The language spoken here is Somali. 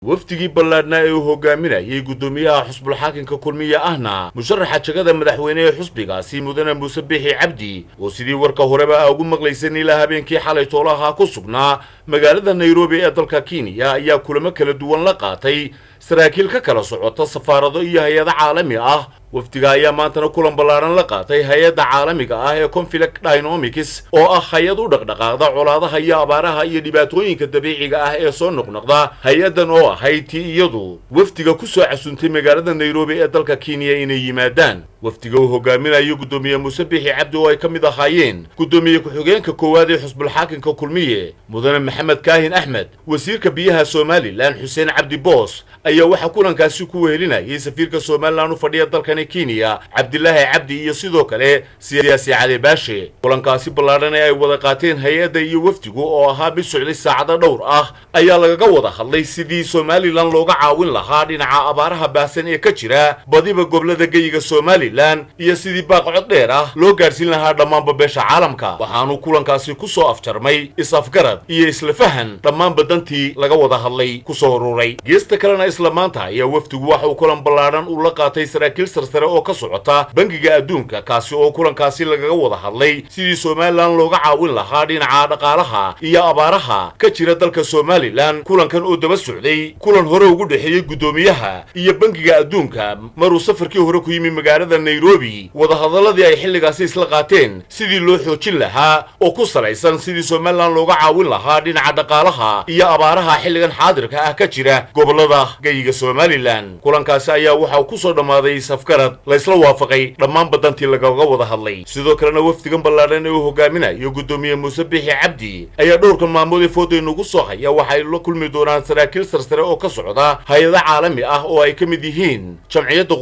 wafdigii ballaadhnaa ee uu hogaaminayay gudoomiyaha xusbul xaakinka kulmiya ahna musharaxa jagada madaxweyne ee xusbigaasi mudane muuse biixi cabdi oo sidii warka horeba ugu maqlaysan ilaa habeenkii xalay toolaha ku sugnaa magaalada Nairobi ee dalka Kenya ayaa kulamo kala duwan la qaatay saraakiil ka kala socota safaarado iyo hay'ado caalami ah. wafdiga ayaa maantana kulan ballaaran la qaatay hay'adda caalamiga ah ee Conflict Dynamics oo ah hay'ad u dhaqdhaqaaqda colaadaha iyo abaaraha iyo dhibaatooyinka dabiiciga ah ee soo noqnoqda. hay'adan oo ahayd iyadu wafdiga ku soo casuuntay magaalada Nairobi ee dalka Kenya inay yimaadaan. wafdiga uu hogaaminayo gudoomiye Muuse Biixi Cabdi oo ay ka mid ahaayeen gudoomiye ku-xigeenka koowaad ee xusbul xaakinka kulmiye mudane Maxamed Kaahin Axmed, wasiirka biyaha Soomaaliland Xuseen Cabdi Boos ayaa waxa kulankaasi ku wehelinayay safiirka Soomaaliland u fadhiya dalkan Kenya Cabdilaahi Cabdi iyo sidoo kale siyaasi Cali Baashe. kulankaasi ballaaran ay wada qaateen hay'adda iyo wafdigu oo ahaa mid socday saacado dhowr ah ayaa lagaga wada hadlay sidii Soomaaliland looga caawin lahaa dhinaca abaaraha baahsan ee ka jira badiba gobolada geyiga Soomaaliland iyo sidii baaqcod dheer ah loo gaarsiin lahaa dhammaan beesha caalamka. waxaanu kulankaasi ku soo afjarmay is-afgarad iyo isla fahan dhammaan badantii laga wada hadlay ku soo ururay. geesta kalena isla maanta ayaa wafdigu waxa uu kulan ballaaran u la qaatay saraakiil sare oo ka socota bangiga adduunka kaasi oo kulankaasi lagaga wada hadlay sidii Soomaaliland looga caawin lahaa dhinaca dhaqaalaha iyo abaaraha ka jira dalka Soomaaliland. kulankan oo daba socday kulan hore ugu dhaxeeyay gudoomiyaha iyo bangiga adduunka maruu safarkii hore ku yimi magaalada Nairobi. wada hadaladii ay xilligaasi isla qaateen sidii loo xoojin lahaa oo ku salaysan sidii Soomaaliland looga caawin lahaa dhinaca dhaqaalaha iyo abaaraha xilligan xaadirka ah ka jira gobolada geyiga Soomaaliland. kulankaasi ayaa waxa uu ku soo dhamaaday safgarad la isla waafaqay dhammaan badantii lagaga wada hadlay. sidoo kalena wafdigan ballaaran ee uu hogaaminayo gudoomiye Muuse Biixi Cabdi ayaa dhowrkan maalmood ee fooday nagu soo haya waxa ay la kulmi doonaan saraakiil sare oo ka socda hay'ado caalami ah oo ay ka mid yihiin jamciyadda